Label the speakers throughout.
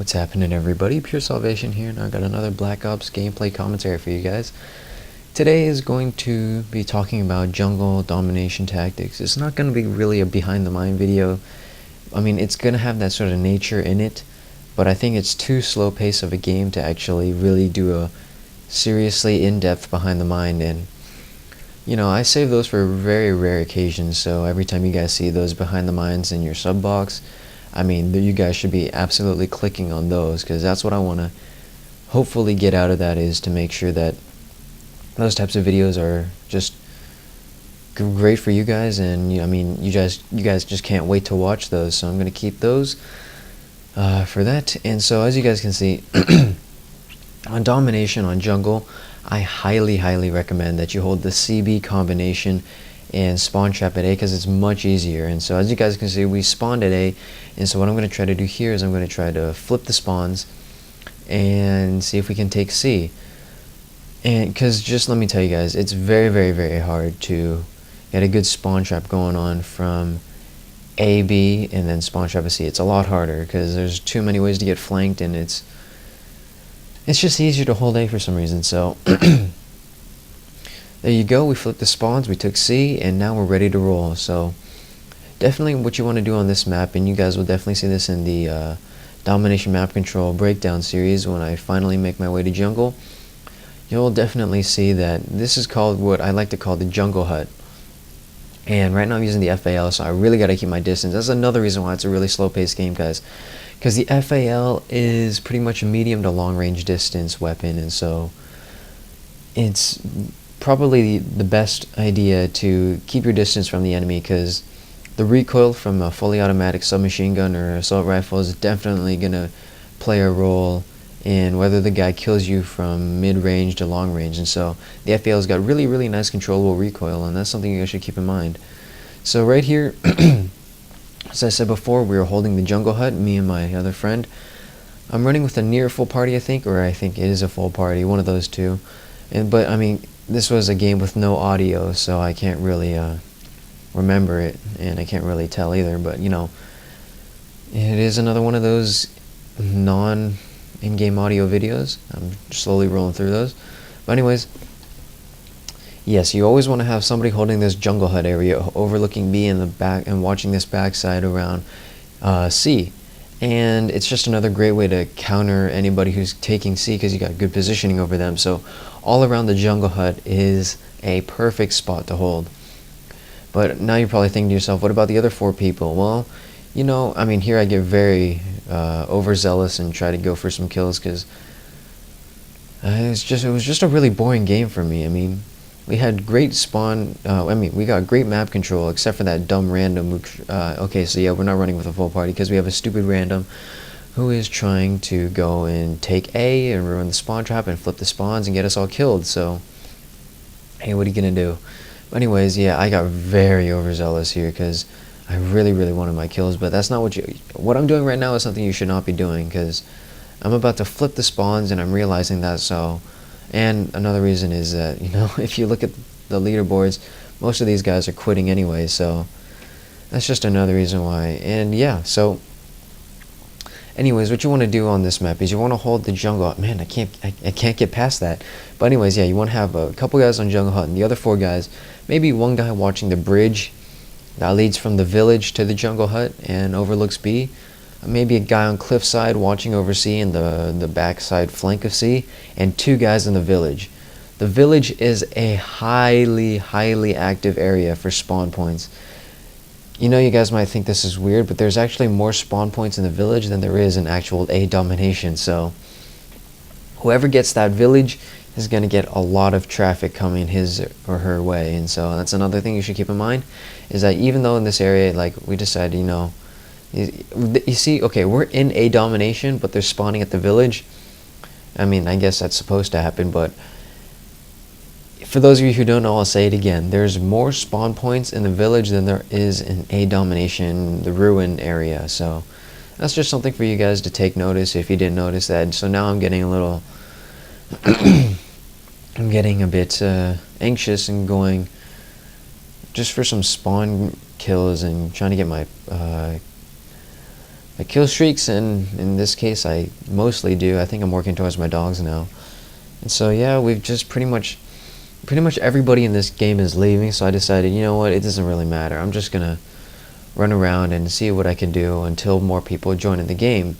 Speaker 1: What's happening, everybody? PureSalvation here, and I got another Black Ops gameplay commentary for you guys. Today is going to be talking about jungle domination tactics. It's not going to be really a behind the mind video. I mean, it's going to have that sort of nature in it, but I think it's too slow pace of a game to actually really do a seriously in-depth behind the mind. And you know, I save those for very rare occasions, so every time you guys see those behind the minds in your sub box, I mean, you guys should be absolutely clicking on those, because that's what I want to hopefully get out of that, is to make sure that those types of videos are just great for you guys. And I mean, you guys just can't wait to watch those, so I'm going to keep those for that. And so as you guys can see, on domination on jungle, I highly recommend that you hold the CB combination and spawn trap at A, because it's much easier. And so as you guys can see, we spawned at A, and so what I'm going to try to do here is I'm going to try to flip the spawns and see if we can take C. And because just let me tell you guys, it's very hard to get a good spawn trap going on from A, B, and then spawn trap at C. It's a lot harder because there's too many ways to get flanked, and it's just easier to hold A for some reason. So there you go, we flipped the spawns, we took C, and now we're ready to roll. So definitely what you want to do on this map, and you guys will definitely see this in the Domination Map Control Breakdown series when I finally make my way to jungle, you'll definitely see that this is called what I like to call the jungle hut. And right now I'm using the FAL, so I really got to keep my distance. That's another reason why it's a really slow-paced game, guys, because the FAL is pretty much a medium to long-range distance weapon, and so it's probably the best idea to keep your distance from the enemy, because the recoil from a fully automatic submachine gun or assault rifle is definitely going to play a role in whether the guy kills you from mid-range to long-range. And so the FAL's got really nice controllable recoil, and that's something you guys should keep in mind. So right here, as I said before, we were holding the jungle hut, me and my other friend. I'm running with a near full party, I think, or I think it is a full party, one of those two. But I mean, this was a game with no audio, so I can't really remember it, and I can't really tell either. But you know, it is another one of those non-in-game audio videos. I'm slowly rolling through those. But anyways, yes, you always want to have somebody holding this jungle hut area, overlooking B in the back, and watching this backside around C. And it's just another great way to counter anybody who's taking C, because you got good positioning over them. So all around the jungle hut is a perfect spot to hold. But now you're probably thinking to yourself, what about the other 4 people? Well, you know, I mean, here I get very overzealous and try to go for some kills, because it was just a really boring game for me. I mean, we had great spawn, we got great map control, except for that dumb random. Okay, so yeah, we're not running with a full party because we have a stupid random who is trying to go and take A and ruin the spawn trap and flip the spawns and get us all killed. So, hey, what are you gonna do? But anyways, yeah, I got very overzealous here because I really wanted my kills, but that's not what I'm doing right now is something you should not be doing, because I'm about to flip the spawns and I'm realizing that. So, and another reason is that, you know, if you look at the leaderboards, most of these guys are quitting anyway, so that's just another reason why. And yeah, so anyways, what you want to do on this map is you want to hold the jungle hut. Man, I can't get past that. But anyways, yeah, you want to have a couple guys on jungle hut, and the other 4 guys, maybe one guy watching the bridge that leads from the village to the jungle hut and overlooks B. Maybe a guy on cliffside watching over C and the backside flank of C, and 2 guys in the village. The village is a highly active area for spawn points. You know, you guys might think this is weird, but there's actually more spawn points in the village than there is in actual A domination. So whoever gets that village is going to get a lot of traffic coming his or her way. And so that's another thing you should keep in mind, is that even though in this area, like, we decided, you know, you see, okay, we're in A domination, but they're spawning at the village. I mean, I guess that's supposed to happen, but for those of you who don't know, I'll say it again. There's more spawn points in the village than there is in A domination, the ruin area. So that's just something for you guys to take notice if you didn't notice that. So now I'm getting a little I'm getting a bit anxious and going just for some spawn kills and trying to get my kill streaks, and in this case I mostly do. I think I'm working towards my dogs now. And so yeah, we've just pretty much everybody in this game is leaving, so I decided, you know what, it doesn't really matter. I'm just gonna run around and see what I can do until more people join in the game.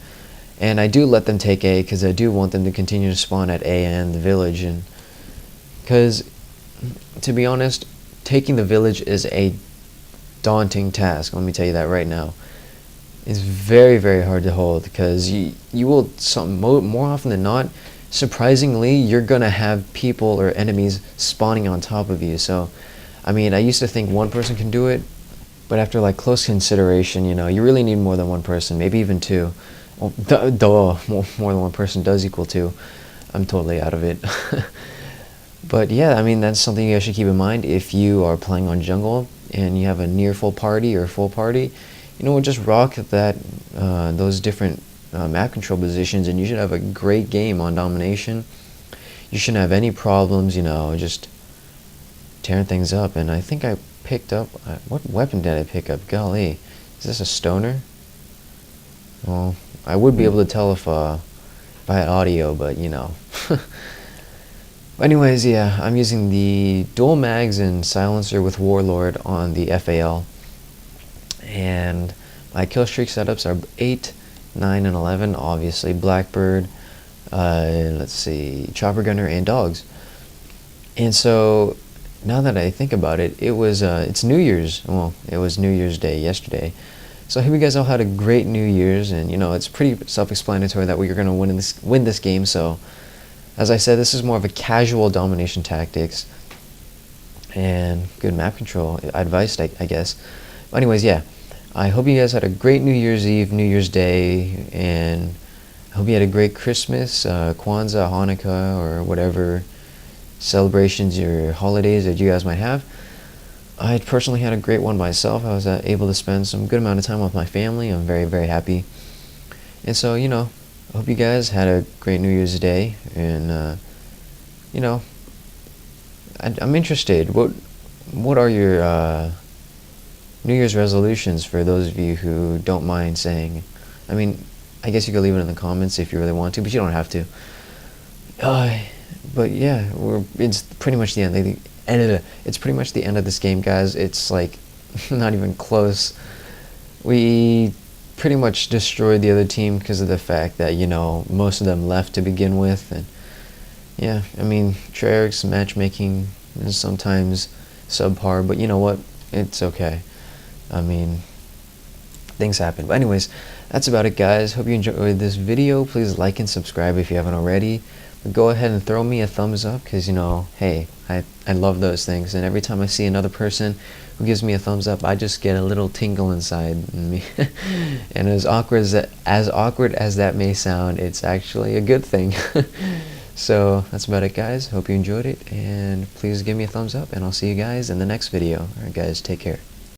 Speaker 1: And I do let them take A because I do want them to continue to spawn at A and the village, and because to be honest, taking the village is a daunting task. Let me tell you that right now. It's very, very hard to hold because you will more often than not, surprisingly, you're gonna have people or enemies spawning on top of you. So I mean, I used to think one person can do it, but after like close consideration, you know, you really need more than one person, maybe even two. Well, more than one person does equal two. I'm totally out of it. But yeah, I mean, that's something you guys should keep in mind if you are playing on jungle and you have a near full party or full party. You know, just rock that those different map control positions, and you should have a great game on domination. You shouldn't have any problems, you know, just tearing things up. And I think I picked up, what weapon did I pick up? Golly, is this a stoner? Well, I would be able to tell if I had audio, but you know. Anyways, yeah, I'm using the dual mags and silencer with Warlord on the FAL. And my kill streak setups are 8, 9, and 11, obviously. Blackbird, let's see, Chopper Gunner, and Dogs. And so, now that I think about it, it's New Year's. Well, it was New Year's Day yesterday. So I hope you guys all had a great New Year's, and you know, it's pretty self-explanatory that we're going to win this game. So, as I said, this is more of a casual domination tactics and good map control advice, I guess. But anyways, yeah, I hope you guys had a great New Year's Eve, New Year's Day, and I hope you had a great Christmas, Kwanzaa, Hanukkah, or whatever celebrations or holidays that you guys might have. I personally had a great one myself. I was able to spend some good amount of time with my family. I'm very, very happy. And so, you know, I hope you guys had a great New Year's Day, and you know, I'm interested. What are your New Year's resolutions for those of you who don't mind saying? I mean, I guess you could leave it in the comments if you really want to, but you don't have to. But yeah, it's pretty much the end. It's pretty much the end of this game, guys. It's like not even close. We pretty much destroyed the other team because of the fact that, you know, most of them left to begin with. And yeah, I mean, Treyarch's matchmaking is sometimes subpar, but you know what, it's okay. I mean, things happen. But anyways, that's about it, guys. Hope you enjoyed this video. Please like and subscribe if you haven't already. But go ahead and throw me a thumbs up, because, you know, hey, I love those things, and every time I see another person who gives me a thumbs up, I just get a little tingle inside me. And as awkward as that may sound, it's actually a good thing. So that's about it, guys. Hope you enjoyed it, and please give me a thumbs up, and I'll see you guys in the next video. Alright, guys, take care.